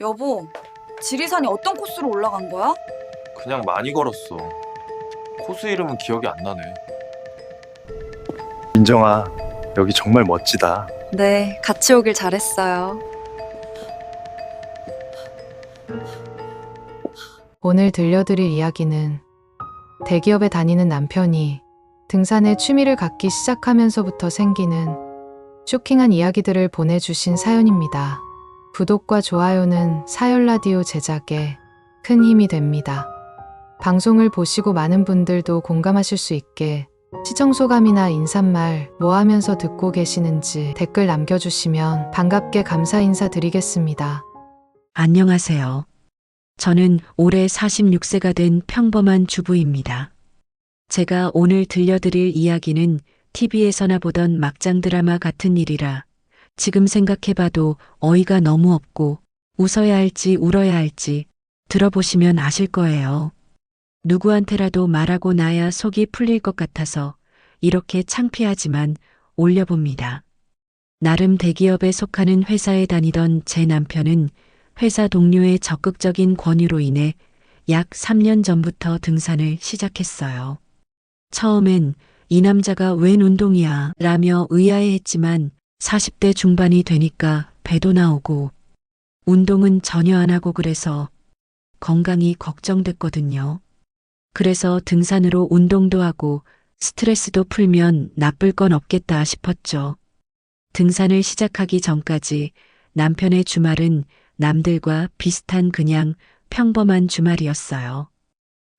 여보, 지리산이 어떤 코스로 올라간 거야? 그냥 많이 걸었어. 코스 이름은 기억이 안 나네. 민정아, 여기 정말 멋지다. 네, 같이 오길 잘했어요. 오늘 들려드릴 이야기는 대기업에 다니는 남편이 등산에 취미를 갖기 시작하면서부터 생기는 쇼킹한 이야기들을 보내주신 사연입니다. 구독과 좋아요는 사연라디오 제작에 큰 힘이 됩니다. 방송을 보시고 많은 분들도 공감하실 수 있게 시청 소감이나 인사말 뭐 하면서 듣고 계시는지 댓글 남겨주시면 반갑게 감사 인사드리겠습니다. 안녕하세요. 저는 올해 46세가 된 평범한 주부입니다. 제가 오늘 들려드릴 이야기는 TV에서나 보던 막장 드라마 같은 일이라 지금 생각해봐도 어이가 너무 없고 웃어야 할지 울어야 할지 들어보시면 아실 거예요. 누구한테라도 말하고 나야 속이 풀릴 것 같아서 이렇게 창피하지만 올려봅니다. 나름 대기업에 속하는 회사에 다니던 제 남편은 회사 동료의 적극적인 권유로 인해 약 3년 전부터 등산을 시작했어요. 처음엔 이 남자가 웬 운동이야 라며 의아해했지만 40대 중반이 되니까 배도 나오고 운동은 전혀 안 하고 그래서 건강이 걱정됐거든요. 그래서 등산으로 운동도 하고 스트레스도 풀면 나쁠 건 없겠다 싶었죠. 등산을 시작하기 전까지 남편의 주말은 남들과 비슷한 그냥 평범한 주말이었어요.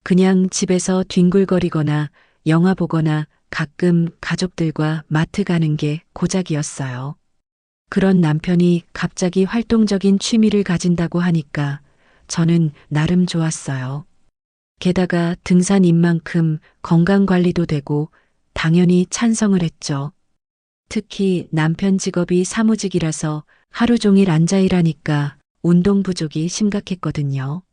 그냥 집에서 뒹굴거리거나 영화 보거나 가끔 가족들과 마트 가는 게 고작이었어요. 그런 남편이 갑자기 활동적인 취미를 가진다고 하니까 저는 나름 좋았어요. 게다가 등산인 만큼 건강관리도 되고 당연히 찬성을 했죠. 특히 남편 직업이 사무직이라서 하루 종일 앉아 일하니까 운동 부족이 심각했거든요.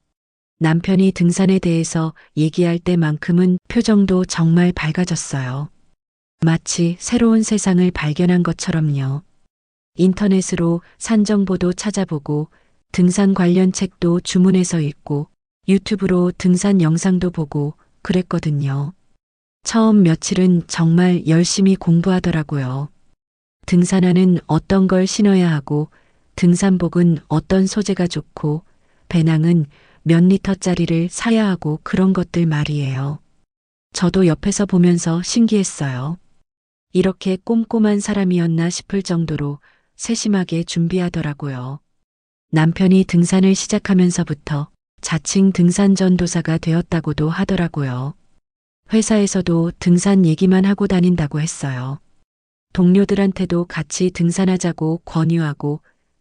남편이 등산에 대해서 얘기할 때만큼은 표정도 정말 밝아졌어요. 마치 새로운 세상을 발견한 것처럼요. 인터넷으로 산 정보도 찾아보고 등산 관련 책도 주문해서 읽고 유튜브로 등산 영상도 보고 그랬거든요. 처음 며칠은 정말 열심히 공부하더라고요. 등산화는 어떤 걸 신어야 하고 등산복은 어떤 소재가 좋고 배낭은 몇 리터짜리를 사야 하고 그런 것들 말이에요. 저도 옆에서 보면서 신기했어요. 이렇게 꼼꼼한 사람이었나 싶을 정도로 세심하게 준비하더라고요. 남편이 등산을 시작하면서부터 자칭 등산 전도사가 되었다고도 하더라고요. 회사에서도 등산 얘기만 하고 다닌다고 했어요. 동료들한테도 같이 등산하자고 권유하고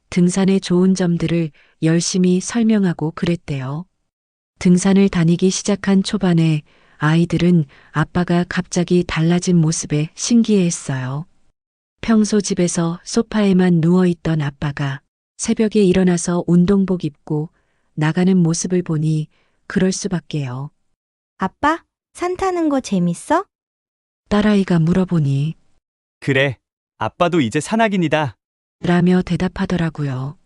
등산의 좋은 점들을 열심히 설명하고 그랬대요. 등산을 다니기 시작한 초반에 아이들은 아빠가 갑자기 달라진 모습에 신기해했어요. 평소 집에서 소파에만 누워있던 아빠가 새벽에 일어나서 운동복 입고 나가는 모습을 보니 그럴 수밖에요. 아빠, 산 타는 거 재밌어? 딸아이가 물어보니 그래, 아빠도 이제 산악인이다. 라며 대답하더라고요.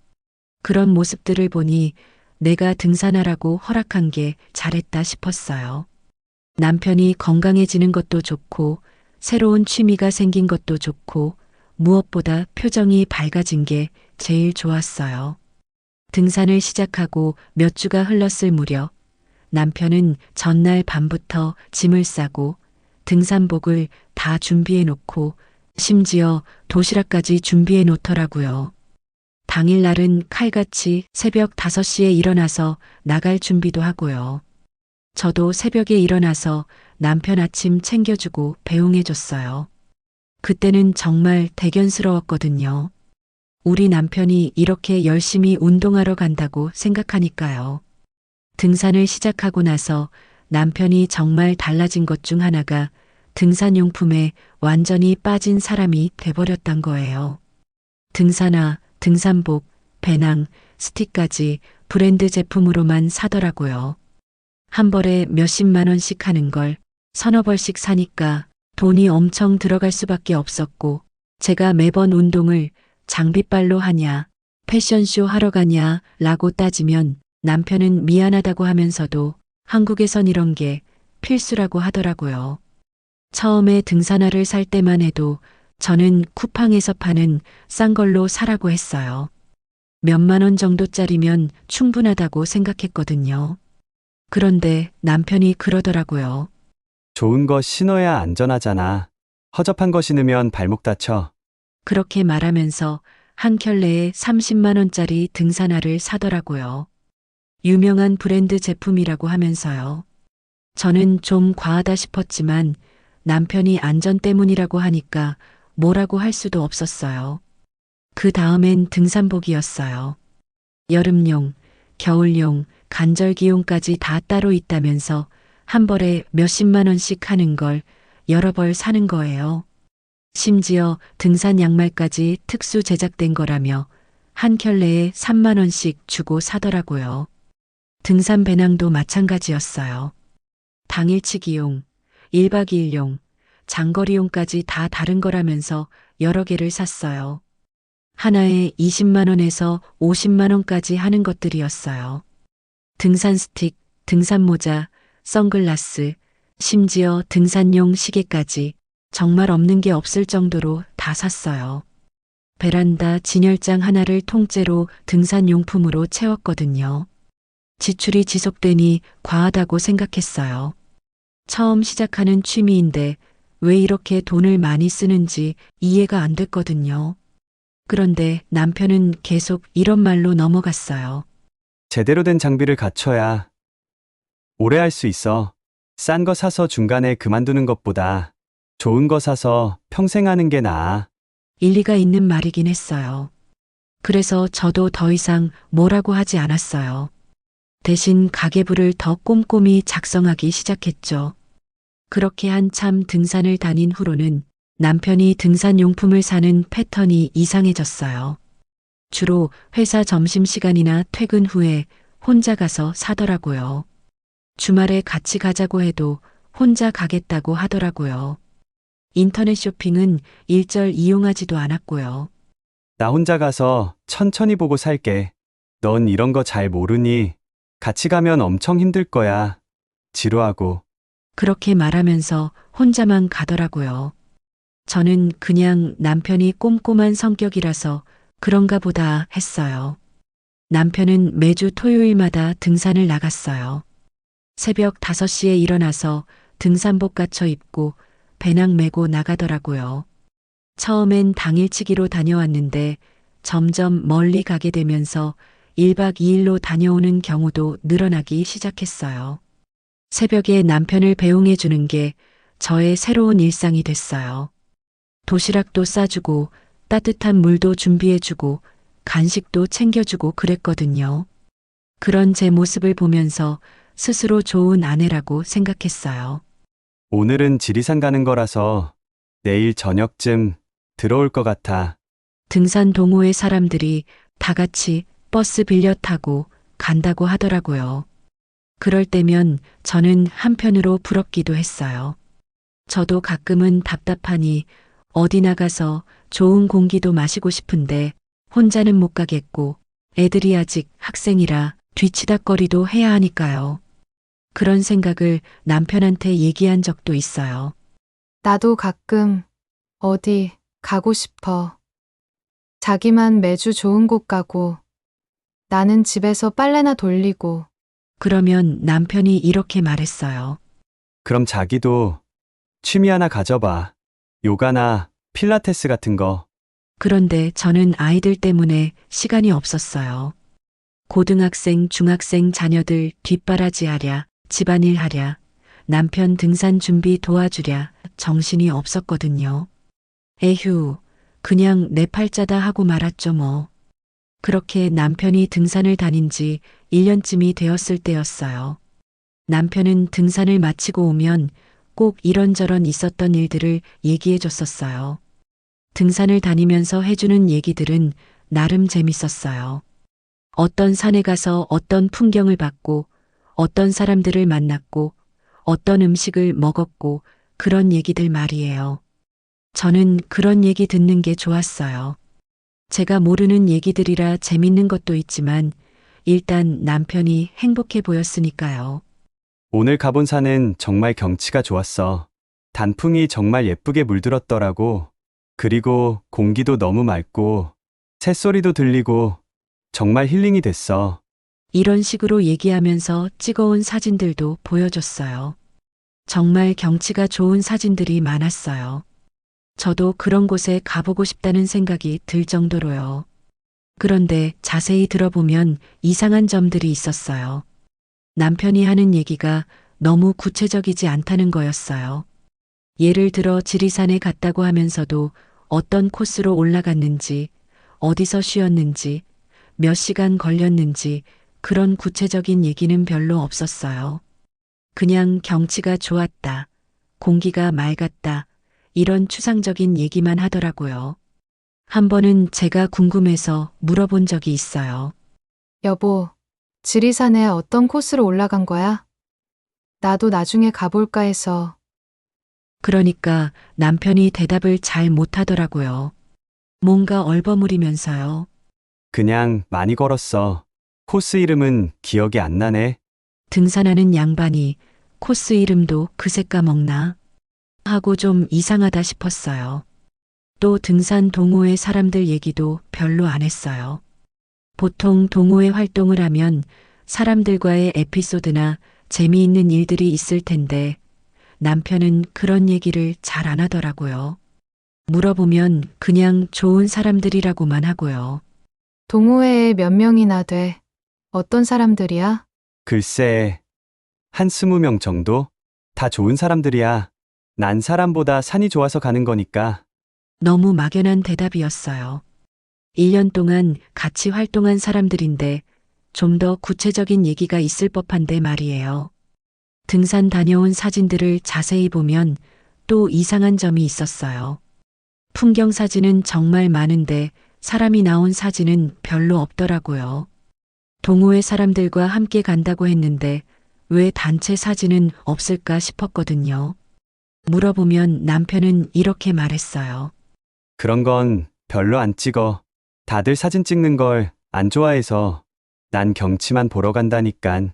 그런 모습들을 보니 내가 등산하라고 허락한 게 잘했다 싶었어요. 남편이 건강해지는 것도 좋고 새로운 취미가 생긴 것도 좋고 무엇보다 표정이 밝아진 게 제일 좋았어요. 등산을 시작하고 몇 주가 흘렀을 무렵 남편은 전날 밤부터 짐을 싸고 등산복을 다 준비해 놓고 심지어 도시락까지 준비해 놓더라고요. 당일날은 칼같이 새벽 5시에 일어나서 나갈 준비도 하고요. 저도 새벽에 일어나서 남편 아침 챙겨주고 배웅해줬어요. 그때는 정말 대견스러웠거든요. 우리 남편이 이렇게 열심히 운동하러 간다고 생각하니까요. 등산을 시작하고 나서 남편이 정말 달라진 것 중 하나가 등산용품에 완전히 빠진 사람이 돼버렸단 거예요. 등산화, 등산복, 배낭, 스틱까지 브랜드 제품으로만 사더라고요. 한 벌에 몇십만 원씩 하는 걸 서너 벌씩 사니까 돈이 엄청 들어갈 수밖에 없었고 제가 매번 운동을 장비빨로 하냐, 패션쇼 하러 가냐 라고 따지면 남편은 미안하다고 하면서도 한국에선 이런 게 필수라고 하더라고요. 처음에 등산화를 살 때만 해도 저는 쿠팡에서 파는 싼 걸로 사라고 했어요. 몇만 원 정도짜리면 충분하다고 생각했거든요. 그런데 남편이 그러더라고요. 좋은 거 신어야 안전하잖아. 허접한 거 신으면 발목 다쳐. 그렇게 말하면서 한 켤레에 30만 원짜리 등산화를 사더라고요. 유명한 브랜드 제품이라고 하면서요. 저는 좀 과하다 싶었지만 남편이 안전 때문이라고 하니까 뭐라고 할 수도 없었어요. 그 다음엔 등산복이었어요. 여름용, 겨울용, 간절기용까지 다 따로 있다면서 한 벌에 몇십만 원씩 하는 걸 여러 벌 사는 거예요. 심지어 등산 양말까지 특수 제작된 거라며 한 켤레에 3만 원씩 주고 사더라고요. 등산 배낭도 마찬가지였어요. 당일치기용, 1박 2일용, 장거리용까지 다 다른 거라면서 여러 개를 샀어요. 하나에 20만 원에서 50만 원까지 하는 것들이었어요. 등산 스틱, 등산 모자, 선글라스, 심지어 등산용 시계까지 정말 없는 게 없을 정도로 다 샀어요. 베란다 진열장 하나를 통째로 등산용품으로 채웠거든요. 지출이 지속되니 과하다고 생각했어요. 처음 시작하는 취미인데 왜 이렇게 돈을 많이 쓰는지 이해가 안 됐거든요. 그런데 남편은 계속 이런 말로 넘어갔어요. 제대로 된 장비를 갖춰야 오래 할 수 있어. 싼 거 사서 중간에 그만두는 것보다 좋은 거 사서 평생 하는 게 나아. 일리가 있는 말이긴 했어요. 그래서 저도 더 이상 뭐라고 하지 않았어요. 대신 가계부를 더 꼼꼼히 작성하기 시작했죠. 그렇게 한참 등산을 다닌 후로는 남편이 등산용품을 사는 패턴이 이상해졌어요. 주로 회사 점심시간이나 퇴근 후에 혼자 가서 사더라고요. 주말에 같이 가자고 해도 혼자 가겠다고 하더라고요. 인터넷 쇼핑은 일절 이용하지도 않았고요. 나 혼자 가서 천천히 보고 살게. 넌 이런 거 잘 모르니 같이 가면 엄청 힘들 거야. 지루하고. 그렇게 말하면서 혼자만 가더라고요. 저는 그냥 남편이 꼼꼼한 성격이라서 그런가 보다 했어요. 남편은 매주 토요일마다 등산을 나갔어요. 새벽 5시에 일어나서 등산복 갖춰 입고 배낭 메고 나가더라고요. 처음엔 당일치기로 다녀왔는데 점점 멀리 가게 되면서 1박 2일로 다녀오는 경우도 늘어나기 시작했어요. 새벽에 남편을 배웅해 주는 게 저의 새로운 일상이 됐어요. 도시락도 싸주고 따뜻한 물도 준비해주고 간식도 챙겨주고 그랬거든요. 그런 제 모습을 보면서 스스로 좋은 아내라고 생각했어요. 오늘은 지리산 가는 거라서 내일 저녁쯤 들어올 것 같아. 등산 동호회 사람들이 다 같이 버스 빌려 타고 간다고 하더라고요. 그럴 때면 저는 한편으로 부럽기도 했어요. 저도 가끔은 답답하니 어디 나가서 좋은 공기도 마시고 싶은데 혼자는 못 가겠고 애들이 아직 학생이라 뒤치다꺼리도 해야 하니까요. 그런 생각을 남편한테 얘기한 적도 있어요. 나도 가끔 어디 가고 싶어. 자기만 매주 좋은 곳 가고 나는 집에서 빨래나 돌리고. 그러면 남편이 이렇게 말했어요. 그럼 자기도 취미 하나 가져봐. 요가나 필라테스 같은 거. 그런데 저는 아이들 때문에 시간이 없었어요. 고등학생, 중학생 자녀들 뒷바라지하랴, 집안일 하랴, 남편 등산 준비 도와주랴 정신이 없었거든요. 에휴, 그냥 내 팔자다 하고 말았죠 뭐. 그렇게 남편이 등산을 다닌 지 1년쯤이 되었을 때였어요. 남편은 등산을 마치고 오면 꼭 이런저런 있었던 일들을 얘기해 줬었어요. 등산을 다니면서 해주는 얘기들은 나름 재밌었어요. 어떤 산에 가서 어떤 풍경을 봤고, 어떤 사람들을 만났고, 어떤 음식을 먹었고, 그런 얘기들 말이에요. 저는 그런 얘기 듣는 게 좋았어요. 제가 모르는 얘기들이라 재밌는 것도 있지만 일단 남편이 행복해 보였으니까요. 오늘 가본 산은 정말 경치가 좋았어. 단풍이 정말 예쁘게 물들었더라고. 그리고 공기도 너무 맑고 새소리도 들리고 정말 힐링이 됐어. 이런 식으로 얘기하면서 찍어온 사진들도 보여줬어요. 정말 경치가 좋은 사진들이 많았어요. 저도 그런 곳에 가보고 싶다는 생각이 들 정도로요. 그런데 자세히 들어보면 이상한 점들이 있었어요. 남편이 하는 얘기가 너무 구체적이지 않다는 거였어요. 예를 들어 지리산에 갔다고 하면서도 어떤 코스로 올라갔는지, 어디서 쉬었는지, 몇 시간 걸렸는지 그런 구체적인 얘기는 별로 없었어요. 그냥 경치가 좋았다, 공기가 맑았다, 이런 추상적인 얘기만 하더라고요. 한 번은 제가 궁금해서 물어본 적이 있어요. 여보, 지리산에 어떤 코스로 올라간 거야? 나도 나중에 가볼까 해서. 그러니까 남편이 대답을 잘 못하더라고요. 뭔가 얼버무리면서요. 그냥 많이 걸었어. 코스 이름은 기억이 안 나네. 등산하는 양반이 코스 이름도 그새 까먹나? 하고 좀 이상하다 싶었어요. 또 등산 동호회 사람들 얘기도 별로 안 했어요. 보통 동호회 활동을 하면 사람들과의 에피소드나 재미있는 일들이 있을 텐데 남편은 그런 얘기를 잘 안 하더라고요. 물어보면 그냥 좋은 사람들이라고만 하고요. 동호회에 몇 명이나 돼? 어떤 사람들이야? 글쎄, 한 20명 정도? 다 좋은 사람들이야. 난 사람보다 산이 좋아서 가는 거니까. 너무 막연한 대답이었어요. 1년 동안 같이 활동한 사람들인데 좀 더 구체적인 얘기가 있을 법한데 말이에요. 등산 다녀온 사진들을 자세히 보면 또 이상한 점이 있었어요. 풍경 사진은 정말 많은데 사람이 나온 사진은 별로 없더라고요. 동호회 사람들과 함께 간다고 했는데 왜 단체 사진은 없을까 싶었거든요. 물어보면 남편은 이렇게 말했어요. 그런 건 별로 안 찍어. 다들 사진 찍는 걸 안 좋아해서 난 경치만 보러 간다니깐.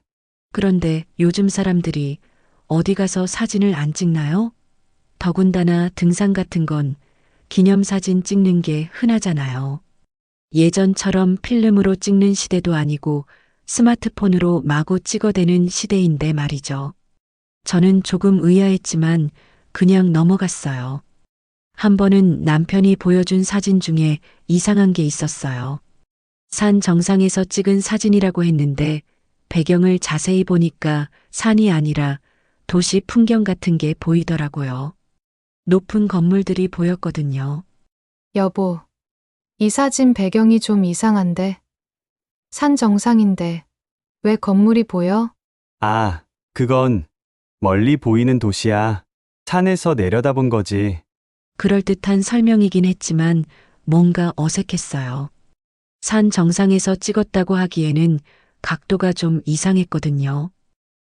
그런데 요즘 사람들이 어디 가서 사진을 안 찍나요? 더군다나 등산 같은 건 기념사진 찍는 게 흔하잖아요. 예전처럼 필름으로 찍는 시대도 아니고 스마트폰으로 마구 찍어대는 시대인데 말이죠. 저는 조금 의아했지만 그냥 넘어갔어요. 한 번은 남편이 보여준 사진 중에 이상한 게 있었어요. 산 정상에서 찍은 사진이라고 했는데 배경을 자세히 보니까 산이 아니라 도시 풍경 같은 게 보이더라고요. 높은 건물들이 보였거든요. 여보, 이 사진 배경이 좀 이상한데? 산 정상인데 왜 건물이 보여? 아, 그건 멀리 보이는 도시야. 산에서 내려다본 거지. 그럴듯한 설명이긴 했지만 뭔가 어색했어요. 산 정상에서 찍었다고 하기에는 각도가 좀 이상했거든요.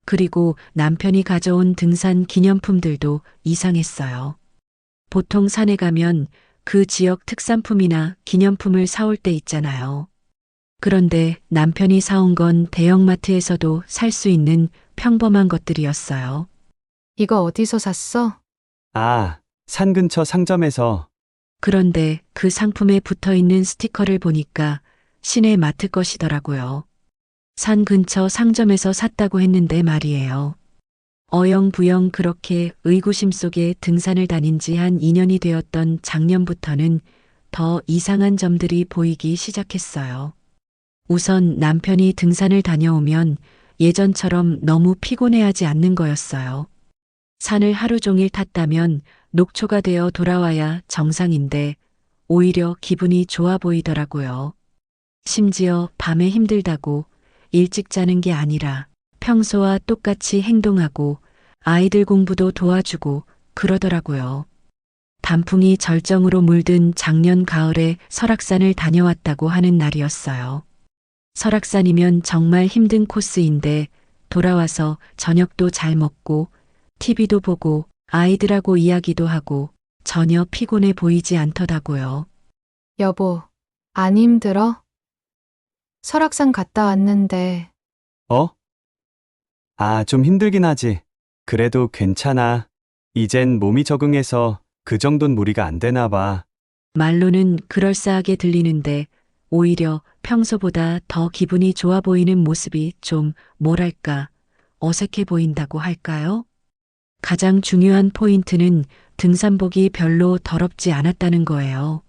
그리고 남편이 가져온 등산 기념품들도 이상했어요. 보통 산에 가면 그 지역 특산품이나 기념품을 사올 때 있잖아요. 그런데 남편이 사온 건 대형마트에서도 살 수 있는 평범한 것들이었어요. 이거 어디서 샀어? 아, 산 근처 상점에서. 그런데 그 상품에 붙어 있는 스티커를 보니까 시내 마트 것이더라고요. 산 근처 상점에서 샀다고 했는데 말이에요. 어영부영 그렇게 의구심 속에 등산을 다닌 지 한 2년이 되었던 작년부터는 더 이상한 점들이 보이기 시작했어요. 우선 남편이 등산을 다녀오면 예전처럼 너무 피곤해하지 않는 거였어요. 산을 하루 종일 탔다면 녹초가 되어 돌아와야 정상인데 오히려 기분이 좋아 보이더라고요. 심지어 밤에 힘들다고 일찍 자는 게 아니라 평소와 똑같이 행동하고 아이들 공부도 도와주고 그러더라고요. 단풍이 절정으로 물든 작년 가을에 설악산을 다녀왔다고 하는 날이었어요. 설악산이면 정말 힘든 코스인데 돌아와서 저녁도 잘 먹고 TV도 보고 아이들하고 이야기도 하고 전혀 피곤해 보이지 않더라고요. 여보, 안 힘들어? 설악산 갔다 왔는데, 어? 아, 좀 힘들긴 하지. 그래도 괜찮아. 이젠 몸이 적응해서 그 정도는 무리가 안 되나 봐. 말로는 그럴싸하게 들리는데 오히려 평소보다 더 기분이 좋아 보이는 모습이 좀 뭐랄까 어색해 보인다고 할까요? 가장 중요한 포인트는 등산복이 별로 더럽지 않았다는 거예요.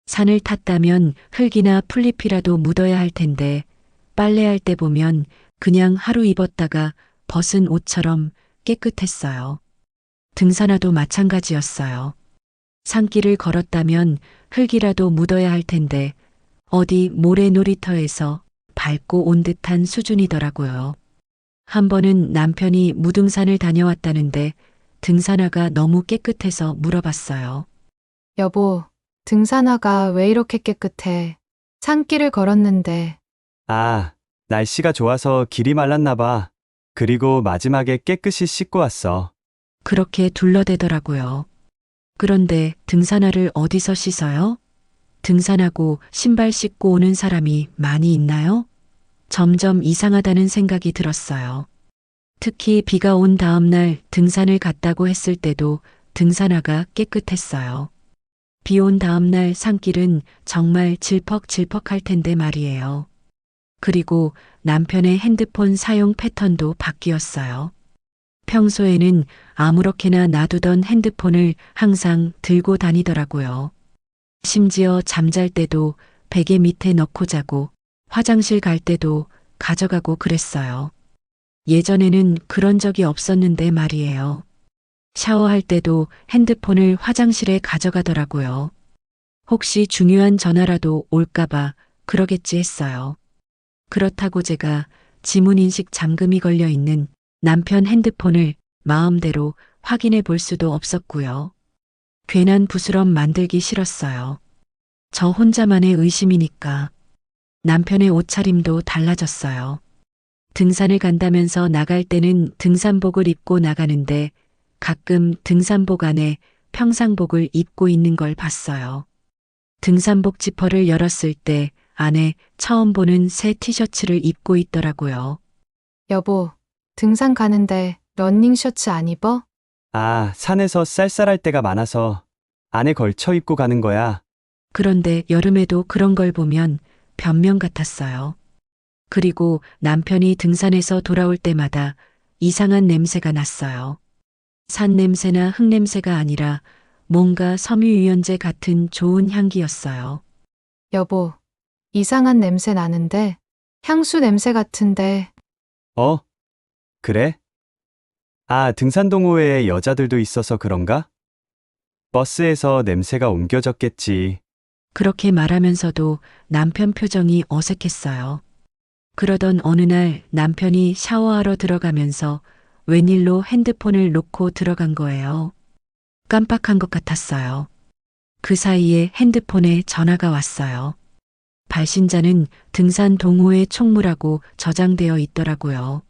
산을 탔다면 흙이나 풀잎이라도 묻어야 할 텐데 빨래할 때 보면 그냥 하루 입었다가 벗은 옷처럼 깨끗했어요. 등산화도 마찬가지였어요. 산길을 걸었다면 흙이라도 묻어야 할 텐데 어디 모래 놀이터에서 밟고 온 듯한 수준이더라고요. 한 번은 남편이 무등산을 다녀왔다는데 등산화가 너무 깨끗해서 물어봤어요. 여보, 등산화가 왜 이렇게 깨끗해? 산길을 걸었는데, 아, 날씨가 좋아서 길이 말랐나 봐. 그리고 마지막에 깨끗이 씻고 왔어. 그렇게 둘러대더라고요. 그런데 등산화를 어디서 씻어요? 등산하고 신발 씻고 오는 사람이 많이 있나요? 점점 이상하다는 생각이 들었어요. 특히 비가 온 다음 날 등산을 갔다고 했을 때도 등산화가 깨끗했어요. 비 온 다음 날 산길은 정말 질퍽질퍽할 텐데 말이에요. 그리고 남편의 핸드폰 사용 패턴도 바뀌었어요. 평소에는 아무렇게나 놔두던 핸드폰을 항상 들고 다니더라고요. 심지어 잠잘 때도 베개 밑에 넣고 자고 화장실 갈 때도 가져가고 그랬어요. 예전에는 그런 적이 없었는데 말이에요. 샤워할 때도 핸드폰을 화장실에 가져가더라고요. 혹시 중요한 전화라도 올까봐 그러겠지 했어요. 그렇다고 제가 지문인식 잠금이 걸려 있는 남편 핸드폰을 마음대로 확인해 볼 수도 없었고요. 괜한 부스럼 만들기 싫었어요. 저 혼자만의 의심이니까. 남편의 옷차림도 달라졌어요. 등산을 간다면서 나갈 때는 등산복을 입고 나가는데 가끔 등산복 안에 평상복을 입고 있는 걸 봤어요. 등산복 지퍼를 열었을 때 안에 처음 보는 새 티셔츠를 입고 있더라고요. 여보, 등산 가는데 러닝 셔츠 안 입어? 아, 산에서 쌀쌀할 때가 많아서 안에 걸쳐 입고 가는 거야. 그런데 여름에도 그런 걸 보면 변명 같았어요. 그리고 남편이 등산에서 돌아올 때마다 이상한 냄새가 났어요. 산 냄새나 흙 냄새가 아니라 뭔가 섬유유연제 같은 좋은 향기였어요. 여보, 이상한 냄새 나는데, 향수 냄새 같은데, 어? 그래? 아, 등산 동호회에 여자들도 있어서 그런가? 버스에서 냄새가 옮겨졌겠지. 그렇게 말하면서도 남편 표정이 어색했어요. 그러던 어느 날 남편이 샤워하러 들어가면서 웬일로 핸드폰을 놓고 들어간 거예요. 깜빡한 것 같았어요. 그 사이에 핸드폰에 전화가 왔어요. 발신자는 등산 동호회 총무라고 저장되어 있더라고요.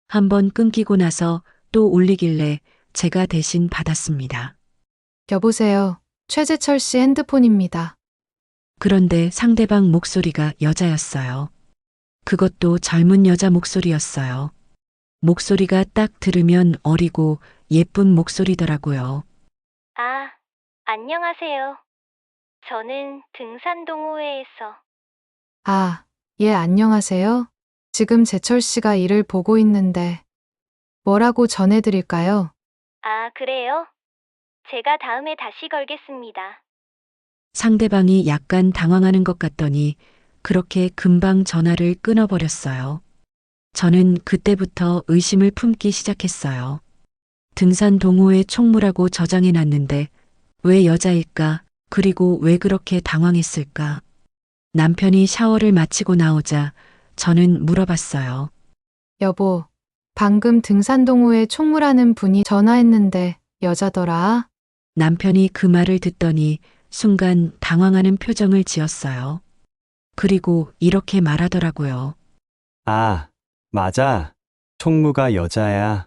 한번 끊기고 나서 또 울리길래 제가 대신 받았습니다. 여보세요. 최재철 씨 핸드폰입니다. 그런데 상대방 목소리가 여자였어요. 그것도 젊은 여자 목소리였어요. 목소리가 딱 들으면 어리고 예쁜 목소리더라고요. 아, 안녕하세요. 저는 등산 동호회에서 아, 예, 안녕하세요. 지금 재철 씨가 일을 보고 있는데, 뭐라고 전해드릴까요? 아, 그래요? 제가 다음에 다시 걸겠습니다. 상대방이 약간 당황하는 것 같더니 그렇게 금방 전화를 끊어버렸어요. 저는 그때부터 의심을 품기 시작했어요. 등산 동호회 총무라고 저장해 놨는데 왜 여자일까? 그리고 왜 그렇게 당황했을까? 남편이 샤워를 마치고 나오자 저는 물어봤어요. 여보, 방금 등산동호회 총무라는 분이 전화했는데 여자더라. 남편이 그 말을 듣더니 순간 당황하는 표정을 지었어요. 그리고 이렇게 말하더라고요. 아, 맞아. 총무가 여자야.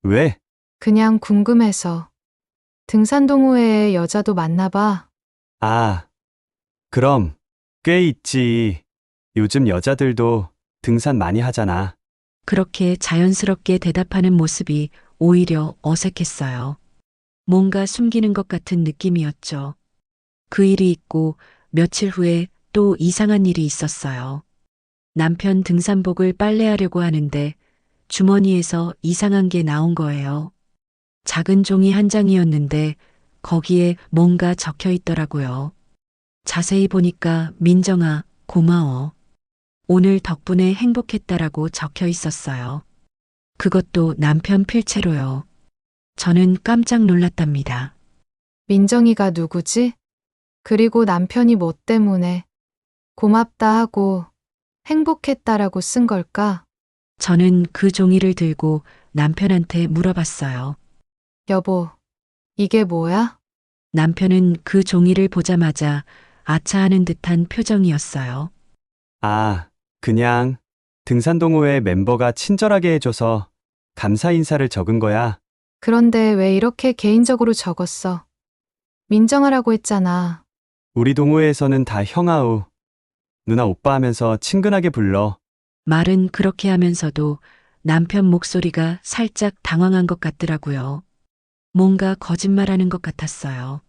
왜? 그냥 궁금해서. 등산동호회에 여자도 많나 봐. 아, 그럼 꽤 있지. 요즘 여자들도 등산 많이 하잖아. 그렇게 자연스럽게 대답하는 모습이 오히려 어색했어요. 뭔가 숨기는 것 같은 느낌이었죠. 그 일이 있고 며칠 후에 또 이상한 일이 있었어요. 남편 등산복을 빨래하려고 하는데 주머니에서 이상한 게 나온 거예요. 작은 종이 한 장이었는데 거기에 뭔가 적혀 있더라고요. 자세히 보니까 민정아, 고마워. 오늘 덕분에 행복했다라고 적혀 있었어요. 그것도 남편 필체로요. 저는 깜짝 놀랐답니다. 민정이가 누구지? 그리고 남편이 뭐 때문에 고맙다 하고 행복했다라고 쓴 걸까? 저는 그 종이를 들고 남편한테 물어봤어요. 여보, 이게 뭐야? 남편은 그 종이를 보자마자 아차하는 듯한 표정이었어요. 아, 그냥 등산 동호회 멤버가 친절하게 해줘서 감사 인사를 적은 거야. 그런데 왜 이렇게 개인적으로 적었어? 민정아라고 했잖아. 우리 동호회에서는 다 형아우, 누나 오빠 하면서 친근하게 불러. 말은 그렇게 하면서도 남편 목소리가 살짝 당황한 것 같더라고요. 뭔가 거짓말하는 것 같았어요.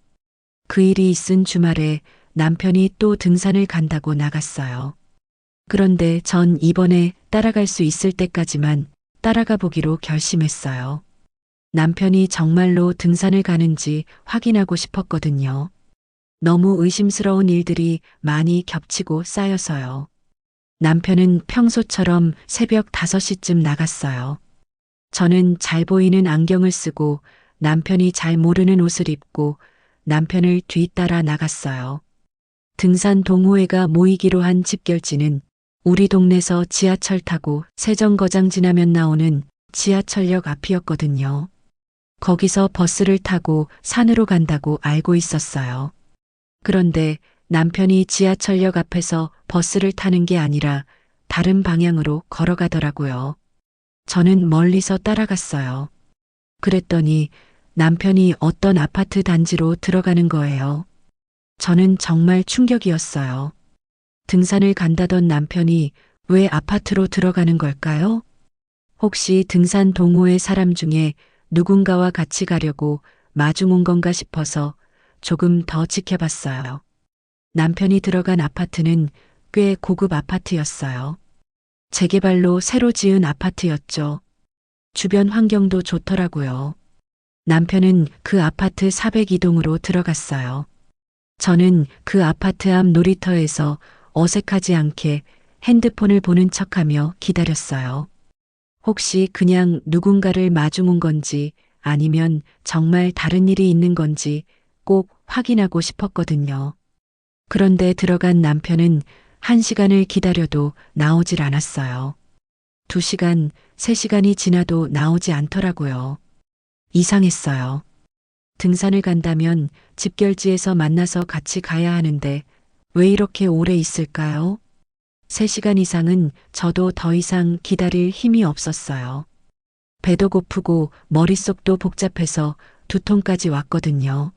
그 일이 있은 주말에 남편이 또 등산을 간다고 나갔어요. 그런데 전 이번에 따라갈 수 있을 때까지만 따라가 보기로 결심했어요. 남편이 정말로 등산을 가는지 확인하고 싶었거든요. 너무 의심스러운 일들이 많이 겹치고 쌓여서요. 남편은 평소처럼 새벽 5시쯤 나갔어요. 저는 잘 보이는 안경을 쓰고 남편이 잘 모르는 옷을 입고 남편을 뒤따라 나갔어요. 등산 동호회가 모이기로 한 집결지는 우리 동네에서 지하철 타고 세정거장 지나면 나오는 지하철역 앞이었거든요. 거기서 버스를 타고 산으로 간다고 알고 있었어요. 그런데 남편이 지하철역 앞에서 버스를 타는 게 아니라 다른 방향으로 걸어가더라고요. 저는 멀리서 따라갔어요. 그랬더니 남편이 어떤 아파트 단지로 들어가는 거예요. 저는 정말 충격이었어요. 등산을 간다던 남편이 왜 아파트로 들어가는 걸까요? 혹시 등산 동호회 사람 중에 누군가와 같이 가려고 마중 온 건가 싶어서 조금 더 지켜봤어요. 남편이 들어간 아파트는 꽤 고급 아파트였어요. 재개발로 새로 지은 아파트였죠. 주변 환경도 좋더라고요. 남편은 그 아파트 402동으로 들어갔어요. 저는 그 아파트 앞 놀이터에서 어색하지 않게 핸드폰을 보는 척하며 기다렸어요. 혹시 그냥 누군가를 마중 온 건지 아니면 정말 다른 일이 있는 건지 꼭 확인하고 싶었거든요. 그런데 들어간 남편은 1시간을 기다려도 나오질 않았어요. 2시간, 3시간이 지나도 나오지 않더라고요. 이상했어요. 등산을 간다면 집결지에서 만나서 같이 가야 하는데 왜 이렇게 오래 있을까요? 3시간 이상은 저도 더 이상 기다릴 힘이 없었어요. 배도 고프고 머릿속도 복잡해서 두통까지 왔거든요.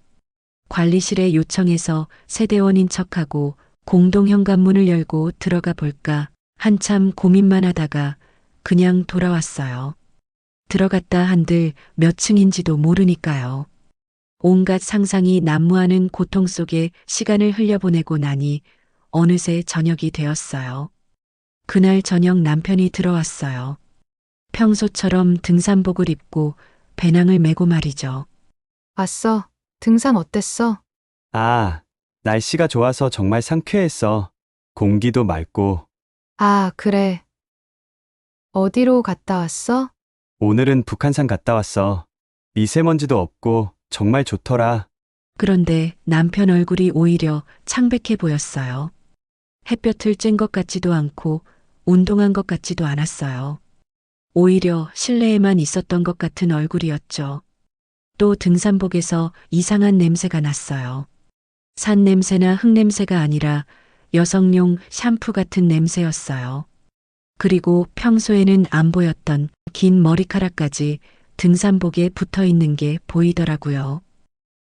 관리실에 요청해서 세대원인 척하고 공동 현관문을 열고 들어가 볼까 한참 고민만 하다가 그냥 돌아왔어요. 들어갔다 한들 몇 층인지도 모르니까요. 온갖 상상이 난무하는 고통 속에 시간을 흘려보내고 나니 어느새 저녁이 되었어요. 그날 저녁 남편이 들어왔어요. 평소처럼 등산복을 입고 배낭을 메고 말이죠. 왔어. 등산 어땠어? 아, 날씨가 좋아서 정말 상쾌했어. 공기도 맑고. 아, 그래. 어디로 갔다 왔어? 오늘은 북한산 갔다 왔어. 미세먼지도 없고 정말 좋더라. 그런데 남편 얼굴이 오히려 창백해 보였어요. 햇볕을 쬐는 것 같지도 않고 운동한 것 같지도 않았어요. 오히려 실내에만 있었던 것 같은 얼굴이었죠. 또 등산복에서 이상한 냄새가 났어요. 산 냄새나 흙 냄새가 아니라 여성용 샴푸 같은 냄새였어요. 그리고 평소에는 안 보였던 긴 머리카락까지 등산복에 붙어 있는 게 보이더라고요.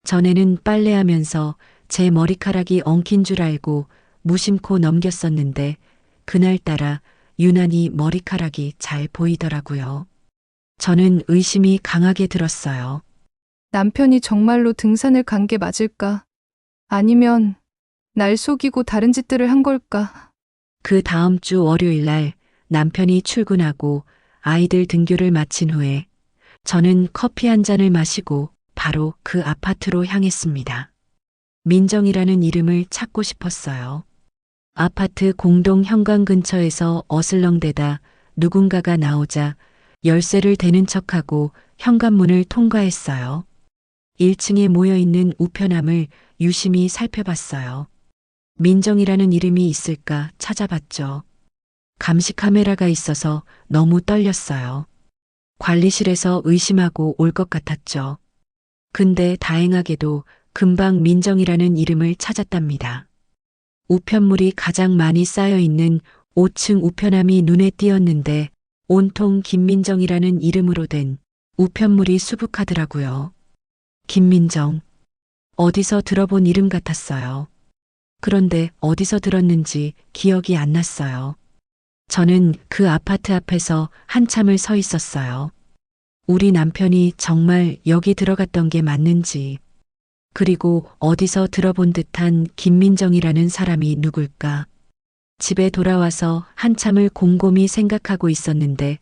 전에는 빨래하면서 제 머리카락이 엉킨 줄 알고 무심코 넘겼었는데 그날따라 유난히 머리카락이 잘 보이더라고요. 저는 의심이 강하게 들었어요. 남편이 정말로 등산을 간 게 맞을까? 아니면 날 속이고 다른 짓들을 한 걸까? 그 다음 주 월요일 날 남편이 출근하고 아이들 등교를 마친 후에 저는 커피 한 잔을 마시고 바로 그 아파트로 향했습니다. 민정이라는 이름을 찾고 싶었어요. 아파트 공동 현관 근처에서 어슬렁대다 누군가가 나오자 열쇠를 대는 척하고 현관문을 통과했어요. 1층에 모여있는 우편함을 유심히 살펴봤어요. 민정이라는 이름이 있을까 찾아봤죠. 감시 카메라가 있어서 너무 떨렸어요. 관리실에서 의심하고 올 것 같았죠. 근데 다행하게도 금방 민정이라는 이름을 찾았답니다. 우편물이 가장 많이 쌓여 있는 5층 우편함이 눈에 띄었는데 온통 김민정이라는 이름으로 된 우편물이 수북하더라고요. 김민정. 어디서 들어본 이름 같았어요. 그런데 어디서 들었는지 기억이 안 났어요. 저는 그 아파트 앞에서 한참을 서 있었어요. 우리 남편이 정말 여기 들어갔던 게 맞는지, 그리고 어디서 들어본 듯한 김민정이라는 사람이 누굴까? 집에 돌아와서 한참을 곰곰이 생각하고 있었는데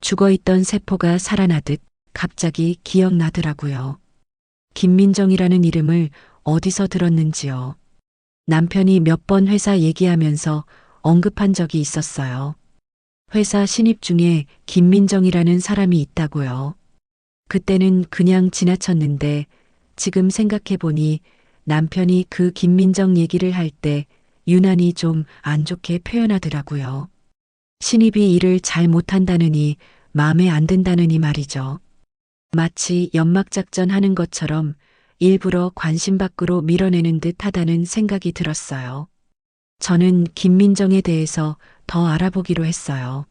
죽어있던 세포가 살아나듯 갑자기 기억나더라고요. 김민정이라는 이름을 어디서 들었는지요. 남편이 몇 번 회사 얘기하면서 언급한 적이 있었어요. 회사 신입 중에 김민정이라는 사람이 있다고요. 그때는 그냥 지나쳤는데 지금 생각해보니 남편이 그 김민정 얘기를 할 때 유난히 좀 안 좋게 표현하더라고요. 신입이 일을 잘 못한다느니 마음에 안 든다느니 말이죠. 마치 연막작전 하는 것처럼 일부러 관심 밖으로 밀어내는 듯 하다는 생각이 들었어요. 저는 김민정에 대해서 더 알아보기로 했어요.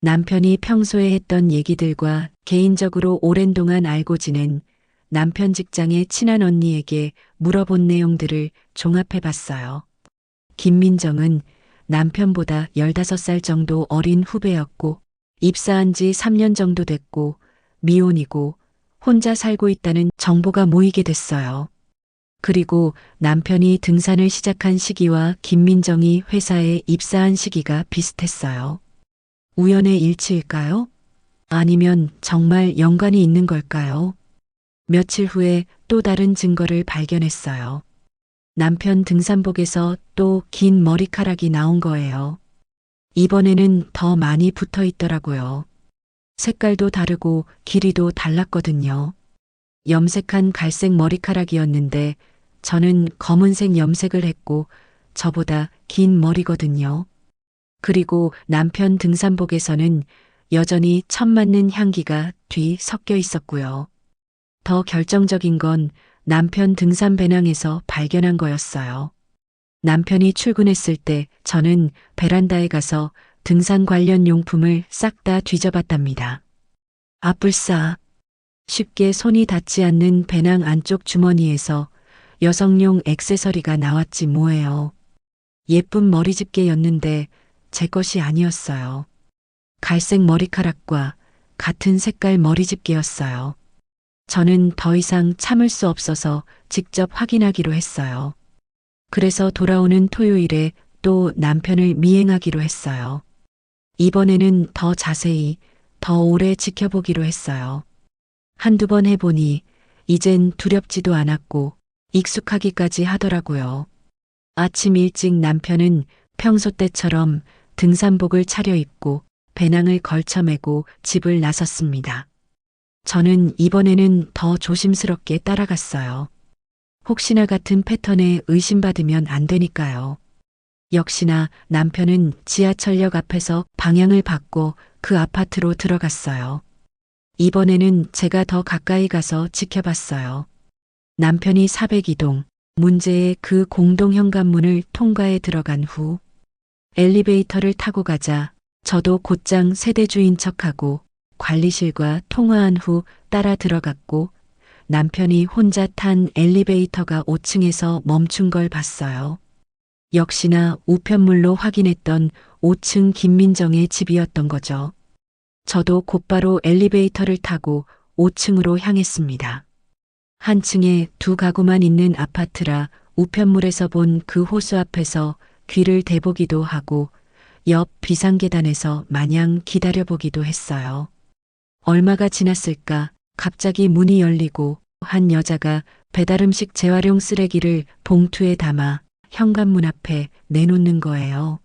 남편이 평소에 했던 얘기들과 개인적으로 오랜 동안 알고 지낸 남편 직장의 친한 언니에게 물어본 내용들을 종합해 봤어요. 김민정은 남편보다 15살 정도 어린 후배였고 입사한 지 3년 정도 됐고 미혼이고 혼자 살고 있다는 정보가 모이게 됐어요. 그리고 남편이 등산을 시작한 시기와 김민정이 회사에 입사한 시기가 비슷했어요. 우연의 일치일까요? 아니면 정말 연관이 있는 걸까요? 며칠 후에 또 다른 증거를 발견했어요. 남편 등산복에서 또 긴 머리카락이 나온 거예요. 이번에는 더 많이 붙어 있더라고요. 색깔도 다르고 길이도 달랐거든요. 염색한 갈색 머리카락이었는데 저는 검은색 염색을 했고 저보다 긴 머리거든요. 그리고 남편 등산복에서는 여전히 첫 맞는 향기가 뒤 섞여 있었고요. 더 결정적인 건 남편 등산 배낭에서 발견한 거였어요. 남편이 출근했을 때 저는 베란다에 가서 등산 관련 용품을 싹 다 뒤져봤답니다. 아뿔싸. 쉽게 손이 닿지 않는 배낭 안쪽 주머니에서 여성용 액세서리가 나왔지 뭐예요. 예쁜 머리집게였는데 제 것이 아니었어요. 갈색 머리카락과 같은 색깔 머리집게였어요. 저는 더 이상 참을 수 없어서 직접 확인하기로 했어요. 그래서 돌아오는 토요일에 또 남편을 미행하기로 했어요. 이번에는 더 자세히, 더 오래 지켜보기로 했어요. 한두 번 해보니 이젠 두렵지도 않았고 익숙하기까지 하더라고요. 아침 일찍 남편은 평소 때처럼 등산복을 차려입고 배낭을 걸쳐매고 집을 나섰습니다. 저는 이번에는 더 조심스럽게 따라갔어요. 혹시나 같은 패턴에 의심받으면 안 되니까요. 역시나 남편은 지하철역 앞에서 방향을 바꿔 그 아파트로 들어갔어요. 이번에는 제가 더 가까이 가서 지켜봤어요. 남편이 402동, 문제의 그 공동 현관문을 통과해 들어간 후 엘리베이터를 타고 가자 저도 곧장 세대주인 척하고 관리실과 통화한 후 따라 들어갔고 남편이 혼자 탄 엘리베이터가 5층에서 멈춘 걸 봤어요. 역시나 우편물로 확인했던 5층 김민정의 집이었던 거죠. 저도 곧바로 엘리베이터를 타고 5층으로 향했습니다. 한 층에 두 가구만 있는 아파트라 우편물에서 본 그 호수 앞에서 귀를 대보기도 하고 옆 비상계단에서 마냥 기다려보기도 했어요. 얼마가 지났을까 갑자기 문이 열리고 한 여자가 배달음식 재활용 쓰레기를 봉투에 담아 현관문 앞에 내놓는 거예요.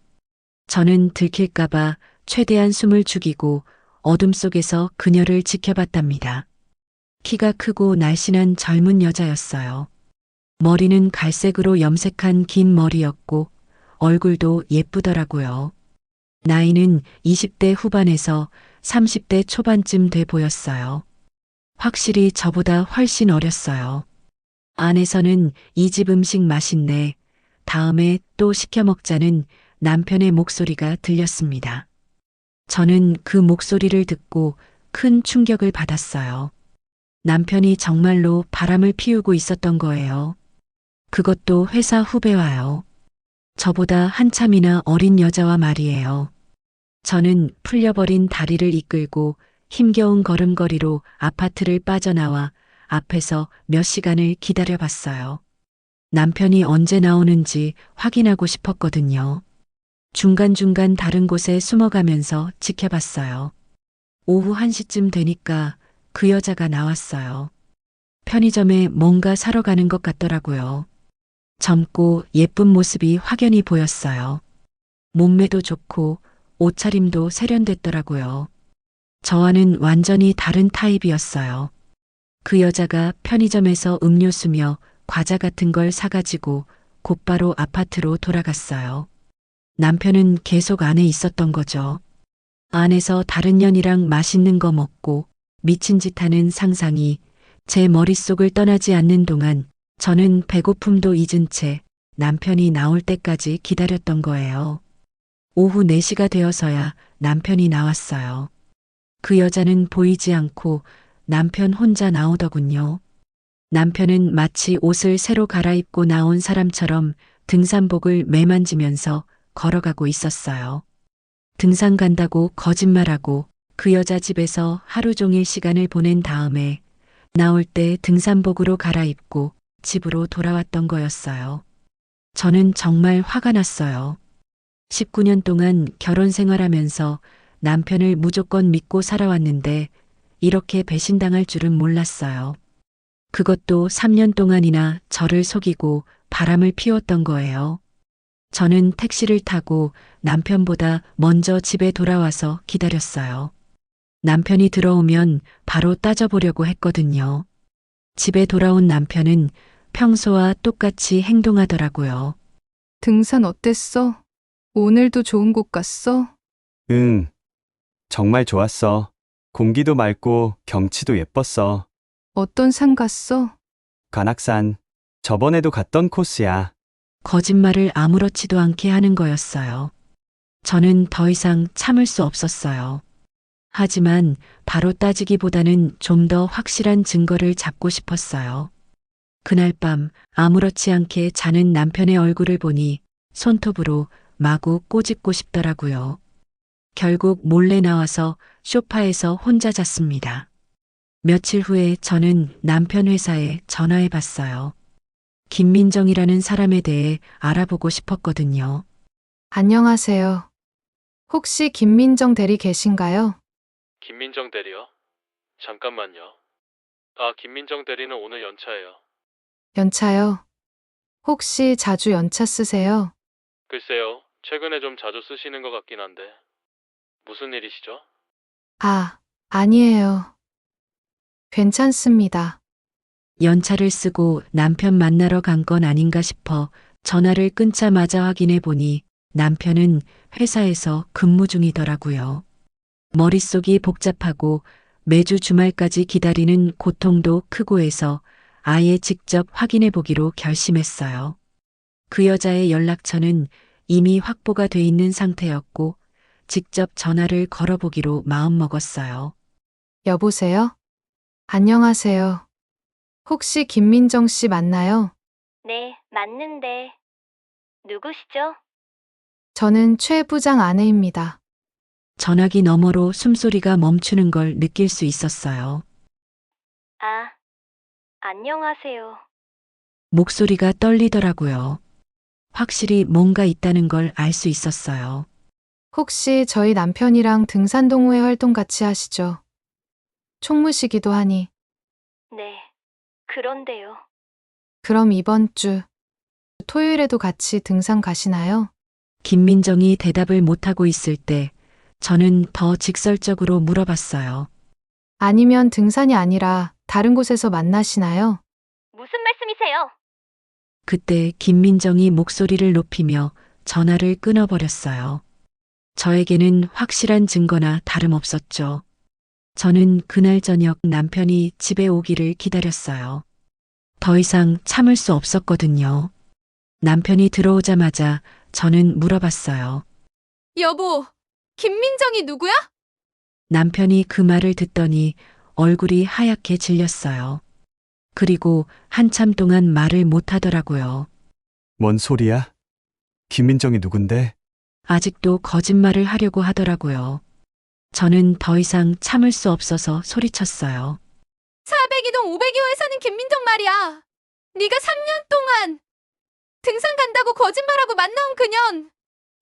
저는 들킬까봐 최대한 숨을 죽이고 어둠 속에서 그녀를 지켜봤답니다. 키가 크고 날씬한 젊은 여자였어요. 머리는 갈색으로 염색한 긴 머리였고 얼굴도 예쁘더라고요. 나이는 20대 후반에서 30대 초반쯤 돼 보였어요. 확실히 저보다 훨씬 어렸어요. 안에서는 이 집 음식 맛있네. 다음에 또 시켜 먹자는 남편의 목소리가 들렸습니다. 저는 그 목소리를 듣고 큰 충격을 받았어요. 남편이 정말로 바람을 피우고 있었던 거예요. 그것도 회사 후배와요. 저보다 한참이나 어린 여자와 말이에요. 저는 풀려버린 다리를 이끌고 힘겨운 걸음걸이로 아파트를 빠져나와 앞에서 몇 시간을 기다려봤어요. 남편이 언제 나오는지 확인하고 싶었거든요. 중간중간 다른 곳에 숨어가면서 지켜봤어요. 오후 1시쯤 되니까 그 여자가 나왔어요. 편의점에 뭔가 사러 가는 것 같더라고요. 젊고 예쁜 모습이 확연히 보였어요. 몸매도 좋고 옷차림도 세련됐더라고요. 저와는 완전히 다른 타입이었어요. 그 여자가 편의점에서 음료수며 과자 같은 걸 사가지고 곧바로 아파트로 돌아갔어요. 남편은 계속 안에 있었던 거죠. 안에서 다른 년이랑 맛있는 거 먹고 미친 짓 하는 상상이 제 머릿속을 떠나지 않는 동안 저는 배고픔도 잊은 채 남편이 나올 때까지 기다렸던 거예요. 오후 4시가 되어서야 남편이 나왔어요. 그 여자는 보이지 않고 남편 혼자 나오더군요. 남편은 마치 옷을 새로 갈아입고 나온 사람처럼 등산복을 매만지면서 걸어가고 있었어요. 등산 간다고 거짓말하고 그 여자 집에서 하루 종일 시간을 보낸 다음에 나올 때 등산복으로 갈아입고 집으로 돌아왔던 거였어요. 저는 정말 화가 났어요. 19년 동안 결혼 생활하면서 남편을 무조건 믿고 살아왔는데 이렇게 배신당할 줄은 몰랐어요. 그것도 3년 동안이나 저를 속이고 바람을 피웠던 거예요. 저는 택시를 타고 남편보다 먼저 집에 돌아와서 기다렸어요. 남편이 들어오면 바로 따져보려고 했거든요. 집에 돌아온 남편은 평소와 똑같이 행동하더라고요. 등산 어땠어? 오늘도 좋은 곳 갔어? 응. 정말 좋았어. 공기도 맑고 경치도 예뻤어. 어떤 산 갔어? 관악산. 저번에도 갔던 코스야. 거짓말을 아무렇지도 않게 하는 거였어요. 저는 더 이상 참을 수 없었어요. 하지만 바로 따지기보다는 좀 더 확실한 증거를 잡고 싶었어요. 그날 밤 아무렇지 않게 자는 남편의 얼굴을 보니 손톱으로 마구 꼬집고 싶더라고요. 결국 몰래 나와서 소파에서 혼자 잤습니다. 며칠 후에 저는 남편 회사에 전화해 봤어요. 김민정이라는 사람에 대해 알아보고 싶었거든요. 안녕하세요. 혹시 김민정 대리 계신가요? 김민정 대리요? 잠깐만요. 아, 김민정 대리는 오늘 연차예요. 연차요? 혹시 자주 연차 쓰세요? 글쎄요, 최근에 좀 자주 쓰시는 것 같긴 한데. 무슨 일이시죠? 아, 아니에요. 괜찮습니다. 연차를 쓰고 남편 만나러 간 건 아닌가 싶어 전화를 끊자마자 확인해 보니 남편은 회사에서 근무 중이더라고요. 머릿속이 복잡하고 매주 주말까지 기다리는 고통도 크고 해서 아예 직접 확인해 보기로 결심했어요. 그 여자의 연락처는 이미 확보가 돼 있는 상태였고 직접 전화를 걸어보기로 마음먹었어요. 여보세요? 안녕하세요. 혹시 김민정 씨 맞나요? 네, 맞는데 누구시죠? 저는 최 부장 아내입니다. 전화기 너머로 숨소리가 멈추는 걸 느낄 수 있었어요. 아, 안녕하세요. 목소리가 떨리더라고요. 확실히 뭔가 있다는 걸 알 수 있었어요. 혹시 저희 남편이랑 등산 동호회 활동 같이 하시죠? 총무시기도 하니. 네, 그런데요. 그럼 이번 주 토요일에도 같이 등산 가시나요? 김민정이 대답을 못하고 있을 때 저는 더 직설적으로 물어봤어요. 아니면 등산이 아니라 다른 곳에서 만나시나요? 무슨 말씀이세요? 그때 김민정이 목소리를 높이며 전화를 끊어버렸어요. 저에게는 확실한 증거나 다름없었죠. 저는 그날 저녁 남편이 집에 오기를 기다렸어요. 더 이상 참을 수 없었거든요. 남편이 들어오자마자 저는 물어봤어요. 여보, 김민정이 누구야? 남편이 그 말을 듣더니 얼굴이 하얗게 질렸어요. 그리고 한참 동안 말을 못하더라고요. 뭔 소리야? 김민정이 누군데? 아직도 거짓말을 하려고 하더라고요. 저는 더 이상 참을 수 없어서 소리쳤어요. 402동 502호에 사는 김민정 말이야. 네가 3년 동안 등산 간다고 거짓말하고 만나온 그년.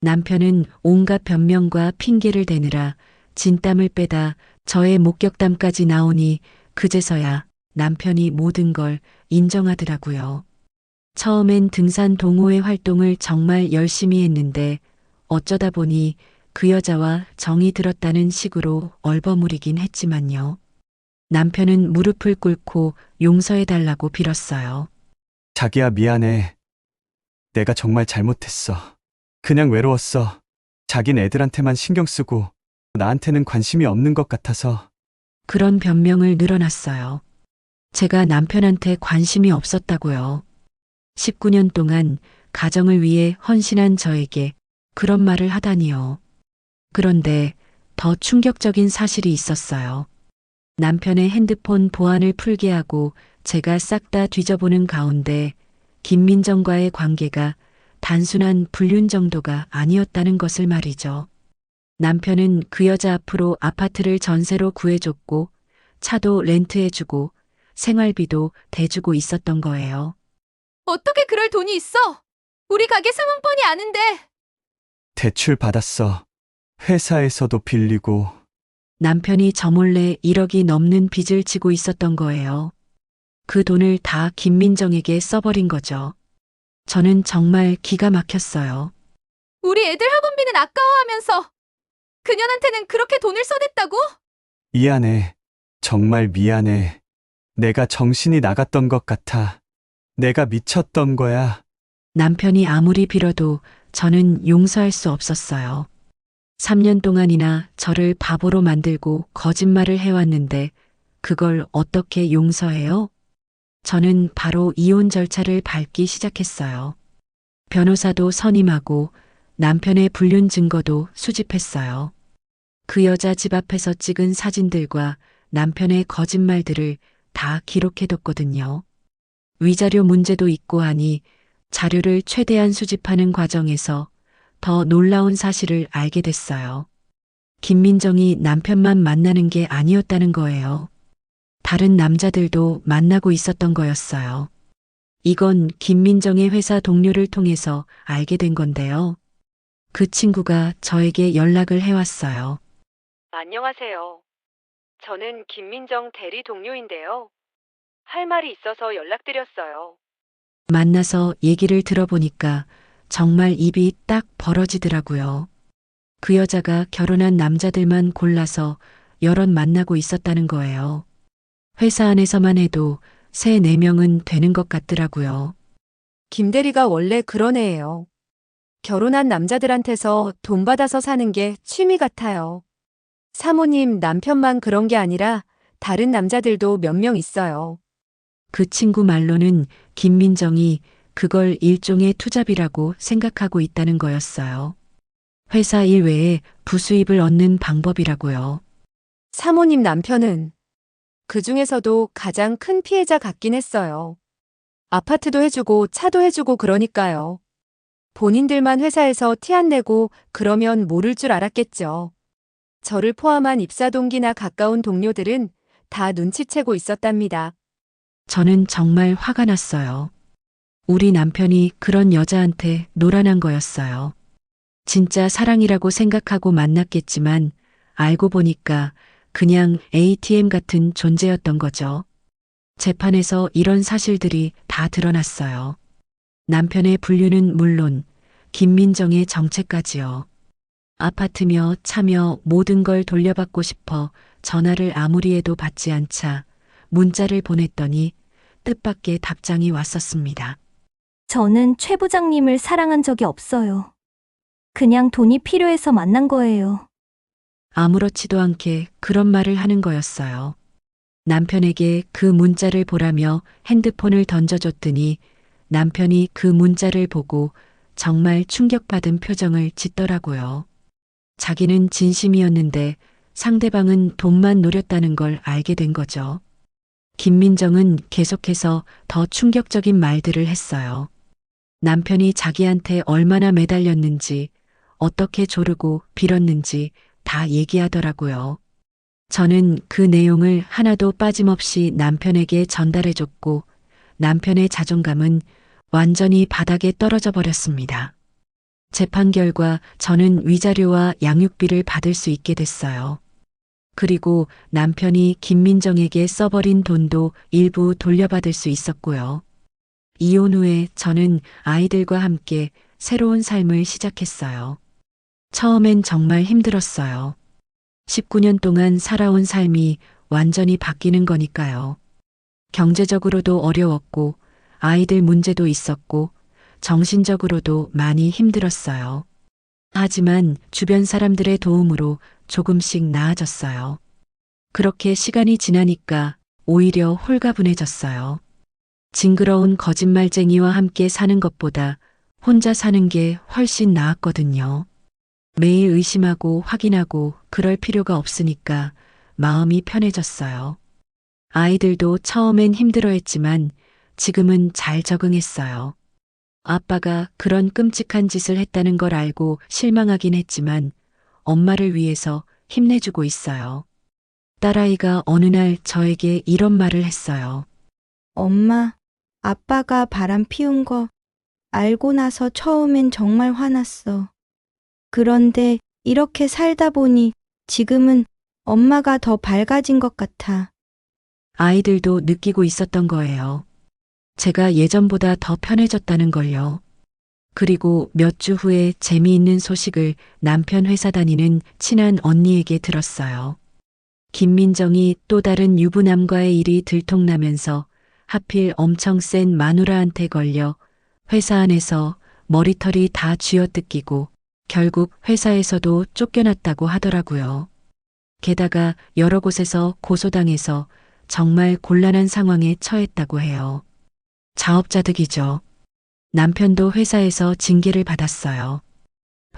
남편은 온갖 변명과 핑계를 대느라 진땀을 빼다 저의 목격담까지 나오니 그제서야 남편이 모든 걸 인정하더라고요. 처음엔 등산 동호회 활동을 정말 열심히 했는데 어쩌다 보니 그 여자와 정이 들었다는 식으로 얼버무리긴 했지만요. 남편은 무릎을 꿇고 용서해달라고 빌었어요. 자기야, 미안해. 내가 정말 잘못했어. 그냥 외로웠어. 자긴 애들한테만 신경 쓰고 나한테는 관심이 없는 것 같아서. 그런 변명을 늘어놨어요. 제가 남편한테 관심이 없었다고요. 19년 동안 가정을 위해 헌신한 저에게 그런 말을 하다니요. 그런데 더 충격적인 사실이 있었어요. 남편의 핸드폰 보안을 풀게 하고 제가 싹 다 뒤져보는 가운데 김민정과의 관계가 단순한 불륜 정도가 아니었다는 것을 말이죠. 남편은 그 여자 앞으로 아파트를 전세로 구해줬고 차도 렌트해주고 생활비도 대주고 있었던 거예요. 어떻게 그럴 돈이 있어? 우리 가게 상황 뻔히 아는데. 대출 받았어. 회사에서도 빌리고. 남편이 저 몰래 1억이 넘는 빚을 지고 있었던 거예요. 그 돈을 다 김민정에게 써버린 거죠. 저는 정말 기가 막혔어요. 우리 애들 학원비는 아까워하면서 그년한테는 그렇게 돈을 써댔다고? 미안해. 정말 미안해. 내가 정신이 나갔던 것 같아. 내가 미쳤던 거야. 남편이 아무리 빌어도 저는 용서할 수 없었어요. 3년 동안이나 저를 바보로 만들고 거짓말을 해왔는데 그걸 어떻게 용서해요? 저는 바로 이혼 절차를 밟기 시작했어요. 변호사도 선임하고 남편의 불륜 증거도 수집했어요. 그 여자 집 앞에서 찍은 사진들과 남편의 거짓말들을 다 기록해뒀거든요. 위자료 문제도 있고 하니 자료를 최대한 수집하는 과정에서 더 놀라운 사실을 알게 됐어요. 김민정이 남편만 만나는 게 아니었다는 거예요. 다른 남자들도 만나고 있었던 거였어요. 이건 김민정의 회사 동료를 통해서 알게 된 건데요. 그 친구가 저에게 연락을 해왔어요. 안녕하세요. 저는 김민정 대리 동료인데요. 할 말이 있어서 연락드렸어요. 만나서 얘기를 들어보니까 정말 입이 딱 벌어지더라고요. 그 여자가 결혼한 남자들만 골라서 여럿 만나고 있었다는 거예요. 회사 안에서만 해도 3, 4명은 되는 것 같더라고요. 김 대리가 원래 그런 애예요. 결혼한 남자들한테서 돈 받아서 사는 게 취미 같아요. 사모님 남편만 그런 게 아니라 다른 남자들도 몇 명 있어요. 그 친구 말로는 김민정이 그걸 일종의 투잡이라고 생각하고 있다는 거였어요. 회사 일 외에 부수입을 얻는 방법이라고요. 사모님 남편은 그 중에서도 가장 큰 피해자 같긴 했어요. 아파트도 해주고 차도 해주고 그러니까요. 본인들만 회사에서 티 안 내고 그러면 모를 줄 알았겠죠. 저를 포함한 입사 동기나 가까운 동료들은 다 눈치채고 있었답니다. 저는 정말 화가 났어요. 우리 남편이 그런 여자한테 노란한 거였어요. 진짜 사랑이라고 생각하고 만났겠지만 알고 보니까 그냥 ATM 같은 존재였던 거죠. 재판에서 이런 사실들이 다 드러났어요. 남편의 분류는 물론 김민정의 정체까지요. 아파트며 차며 모든 걸 돌려받고 싶어 전화를 아무리 해도 받지 않자 문자를 보냈더니 뜻밖의 답장이 왔었습니다. 저는 최 부장님을 사랑한 적이 없어요. 그냥 돈이 필요해서 만난 거예요. 아무렇지도 않게 그런 말을 하는 거였어요. 남편에게 그 문자를 보라며 핸드폰을 던져줬더니 남편이 그 문자를 보고 정말 충격받은 표정을 짓더라고요. 자기는 진심이었는데 상대방은 돈만 노렸다는 걸 알게 된 거죠. 김민정은 계속해서 더 충격적인 말들을 했어요. 남편이 자기한테 얼마나 매달렸는지, 어떻게 조르고 빌었는지 다 얘기하더라고요. 저는 그 내용을 하나도 빠짐없이 남편에게 전달해줬고 남편의 자존감은 완전히 바닥에 떨어져 버렸습니다. 재판 결과 저는 위자료와 양육비를 받을 수 있게 됐어요. 그리고 남편이 김민정에게 써버린 돈도 일부 돌려받을 수 있었고요. 이혼 후에 저는 아이들과 함께 새로운 삶을 시작했어요. 처음엔 정말 힘들었어요. 19년 동안 살아온 삶이 완전히 바뀌는 거니까요. 경제적으로도 어려웠고 아이들 문제도 있었고 정신적으로도 많이 힘들었어요. 하지만 주변 사람들의 도움으로 조금씩 나아졌어요. 그렇게 시간이 지나니까 오히려 홀가분해졌어요. 징그러운 거짓말쟁이와 함께 사는 것보다 혼자 사는 게 훨씬 나았거든요. 매일 의심하고 확인하고 그럴 필요가 없으니까 마음이 편해졌어요. 아이들도 처음엔 힘들어했지만 지금은 잘 적응했어요. 아빠가 그런 끔찍한 짓을 했다는 걸 알고 실망하긴 했지만 엄마를 위해서 힘내주고 있어요. 딸아이가 어느 날 저에게 이런 말을 했어요. 엄마, 아빠가 바람 피운 거 알고 나서 처음엔 정말 화났어. 그런데 이렇게 살다 보니 지금은 엄마가 더 밝아진 것 같아. 아이들도 느끼고 있었던 거예요. 제가 예전보다 더 편해졌다는 걸요. 그리고 몇 주 후에 재미있는 소식을 남편 회사 다니는 친한 언니에게 들었어요. 김민정이 또 다른 유부남과의 일이 들통나면서 하필 엄청 센 마누라한테 걸려 회사 안에서 머리털이 다 쥐어뜯기고 결국 회사에서도 쫓겨났다고 하더라고요. 게다가 여러 곳에서 고소당해서 정말 곤란한 상황에 처했다고 해요. 자업자득이죠. 남편도 회사에서 징계를 받았어요.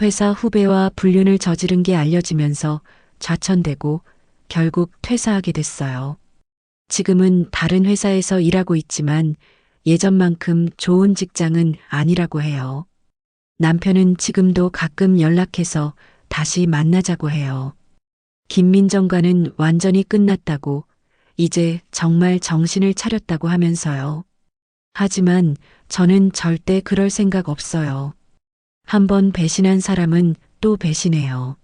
회사 후배와 불륜을 저지른 게 알려지면서 좌천되고 결국 퇴사하게 됐어요. 지금은 다른 회사에서 일하고 있지만 예전만큼 좋은 직장은 아니라고 해요. 남편은 지금도 가끔 연락해서 다시 만나자고 해요. 김민정과는 완전히 끝났다고, 이제 정말 정신을 차렸다고 하면서요. 하지만 저는 절대 그럴 생각 없어요. 한번 배신한 사람은 또 배신해요.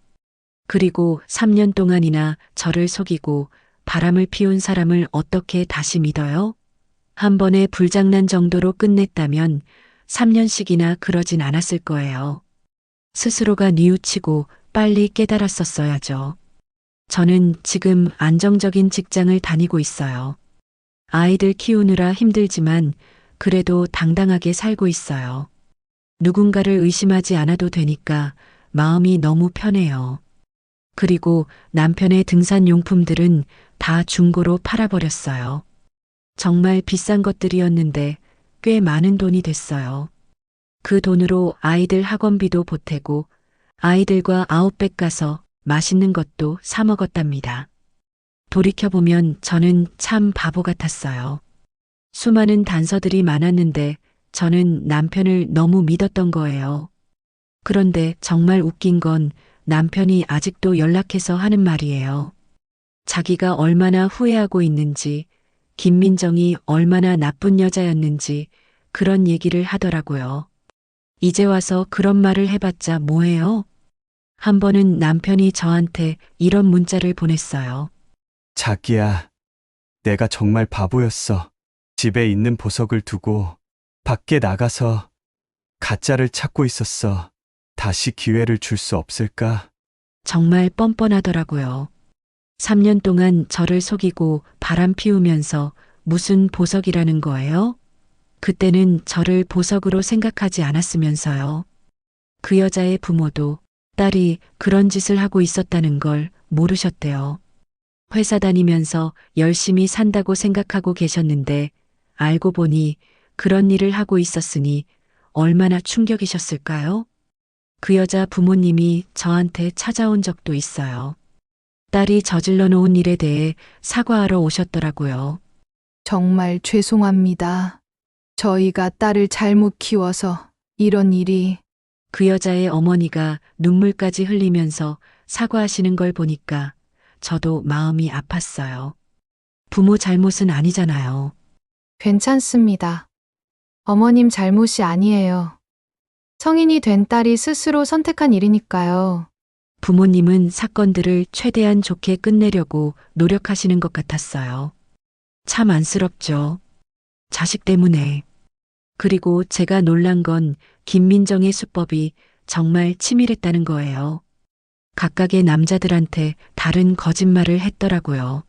그리고 3년 동안이나 저를 속이고 바람을 피운 사람을 어떻게 다시 믿어요? 한 번의 불장난 정도로 끝냈다면 3년씩이나 그러진 않았을 거예요. 스스로가 뉘우치고 빨리 깨달았었어야죠. 저는 지금 안정적인 직장을 다니고 있어요. 아이들 키우느라 힘들지만 그래도 당당하게 살고 있어요. 누군가를 의심하지 않아도 되니까 마음이 너무 편해요. 그리고 남편의 등산용품들은 다 중고로 팔아버렸어요. 정말 비싼 것들이었는데 꽤 많은 돈이 됐어요. 그 돈으로 아이들 학원비도 보태고 아이들과 아웃백 가서 맛있는 것도 사 먹었답니다. 돌이켜보면 저는 참 바보 같았어요. 수많은 단서들이 많았는데 저는 남편을 너무 믿었던 거예요. 그런데 정말 웃긴 건 남편이 아직도 연락해서 하는 말이에요. 자기가 얼마나 후회하고 있는지, 김민정이 얼마나 나쁜 여자였는지 그런 얘기를 하더라고요. 이제 와서 그런 말을 해봤자 뭐해요? 한 번은 남편이 저한테 이런 문자를 보냈어요. 자기야, 내가 정말 바보였어. 집에 있는 보석을 두고 밖에 나가서 가짜를 찾고 있었어. 다시 기회를 줄 수 없을까? 정말 뻔뻔하더라고요. 3년 동안 저를 속이고 바람 피우면서 무슨 보석이라는 거예요? 그때는 저를 보석으로 생각하지 않았으면서요. 그 여자의 부모도 딸이 그런 짓을 하고 있었다는 걸 모르셨대요. 회사 다니면서 열심히 산다고 생각하고 계셨는데 알고 보니 그런 일을 하고 있었으니 얼마나 충격이셨을까요? 그 여자 부모님이 저한테 찾아온 적도 있어요. 딸이 저질러 놓은 일에 대해 사과하러 오셨더라고요. 정말 죄송합니다. 저희가 딸을 잘못 키워서 이런 일이. 그 여자의 어머니가 눈물까지 흘리면서 사과하시는 걸 보니까 저도 마음이 아팠어요. 부모 잘못은 아니잖아요. 괜찮습니다. 어머님 잘못이 아니에요. 성인이 된 딸이 스스로 선택한 일이니까요. 부모님은 사건들을 최대한 좋게 끝내려고 노력하시는 것 같았어요. 참 안쓰럽죠. 자식 때문에. 그리고 제가 놀란 건 김민정의 수법이 정말 치밀했다는 거예요. 각각의 남자들한테 다른 거짓말을 했더라고요.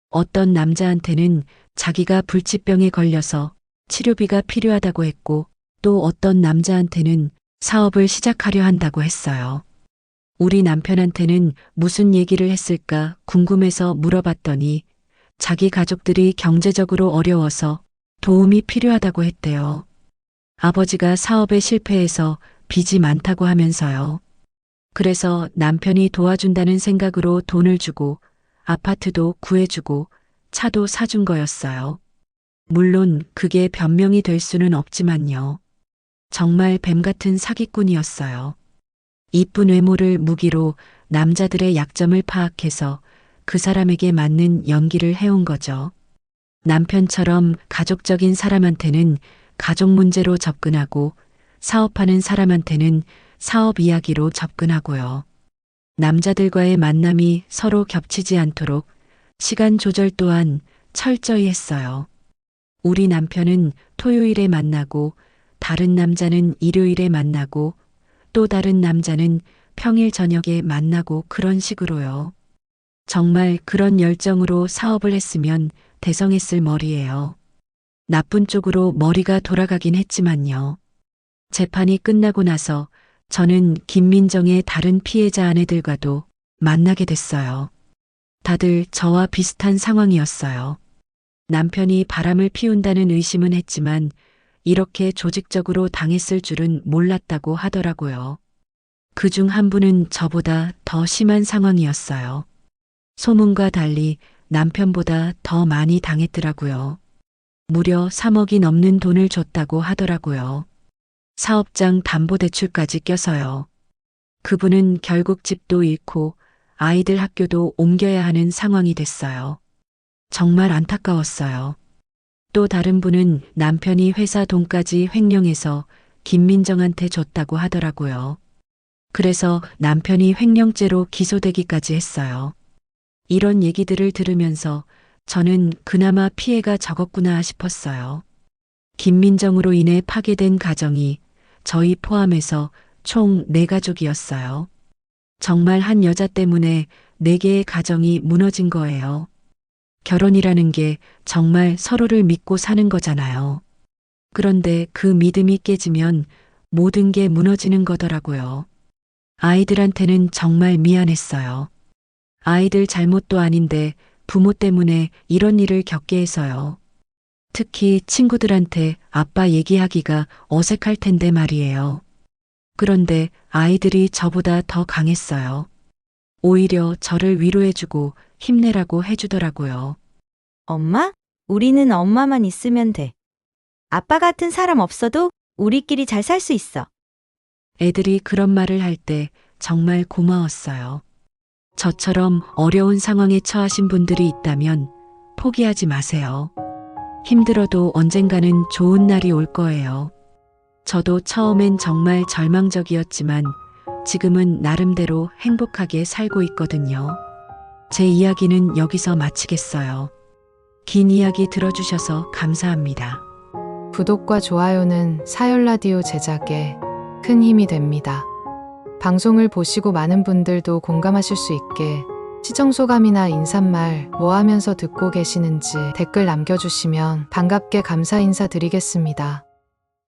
어떤 남자한테는 자기가 불치병에 걸려서 치료비가 필요하다고 했고, 또 어떤 남자한테는 사업을 시작하려 한다고 했어요. 우리 남편한테는 무슨 얘기를 했을까 궁금해서 물어봤더니 자기 가족들이 경제적으로 어려워서 도움이 필요하다고 했대요. 아버지가 사업에 실패해서 빚이 많다고 하면서요. 그래서 남편이 도와준다는 생각으로 돈을 주고 아파트도 구해주고 차도 사준 거였어요. 물론 그게 변명이 될 수는 없지만요. 정말 뱀 같은 사기꾼이었어요. 이쁜 외모를 무기로 남자들의 약점을 파악해서 그 사람에게 맞는 연기를 해온 거죠. 남편처럼 가족적인 사람한테는 가족 문제로 접근하고 사업하는 사람한테는 사업 이야기로 접근하고요. 남자들과의 만남이 서로 겹치지 않도록 시간 조절 또한 철저히 했어요. 우리 남편은 토요일에 만나고 다른 남자는 일요일에 만나고 또 다른 남자는 평일 저녁에 만나고 그런 식으로요. 정말 그런 열정으로 사업을 했으면 대성했을 머리예요. 나쁜 쪽으로 머리가 돌아가긴 했지만요. 재판이 끝나고 나서 저는 김민정의 다른 피해자 아내들과도 만나게 됐어요. 다들 저와 비슷한 상황이었어요. 남편이 바람을 피운다는 의심은 했지만 이렇게 조직적으로 당했을 줄은 몰랐다고 하더라고요. 그중 한 분은 저보다 더 심한 상황이었어요. 소문과 달리 남편보다 더 많이 당했더라고요. 무려 3억이 넘는 돈을 줬다고 하더라고요. 사업장 담보대출까지 껴서요. 그분은 결국 집도 잃고 아이들 학교도 옮겨야 하는 상황이 됐어요. 정말 안타까웠어요. 또 다른 분은 남편이 회사 돈까지 횡령해서 김민정한테 줬다고 하더라고요. 그래서 남편이 횡령죄로 기소되기까지 했어요. 이런 얘기들을 들으면서 저는 그나마 피해가 적었구나 싶었어요. 김민정으로 인해 파괴된 가정이 저희 포함해서 총 4가족이었어요. 정말 한 여자 때문에 4개의 가정이 무너진 거예요. 결혼이라는 게 정말 서로를 믿고 사는 거잖아요. 그런데 그 믿음이 깨지면 모든 게 무너지는 거더라고요. 아이들한테는 정말 미안했어요. 아이들 잘못도 아닌데 부모 때문에 이런 일을 겪게 해서요. 특히 친구들한테 아빠 얘기하기가 어색할 텐데 말이에요. 그런데 아이들이 저보다 더 강했어요. 오히려 저를 위로해주고 힘내라고 해주더라고요. 엄마? 우리는 엄마만 있으면 돼. 아빠 같은 사람 없어도 우리끼리 잘 살 수 있어. 애들이 그런 말을 할 때 정말 고마웠어요. 저처럼 어려운 상황에 처하신 분들이 있다면 포기하지 마세요. 힘들어도 언젠가는 좋은 날이 올 거예요. 저도 처음엔 정말 절망적이었지만 지금은 나름대로 행복하게 살고 있거든요. 제 이야기는 여기서 마치겠어요. 긴 이야기 들어주셔서 감사합니다. 구독과 좋아요는 사열라디오 제작에 큰 힘이 됩니다. 방송을 보시고 많은 분들도 공감하실 수 있게 시청 소감이나 인사말 뭐 하면서 듣고 계시는지 댓글 남겨주시면 반갑게 감사 인사드리겠습니다.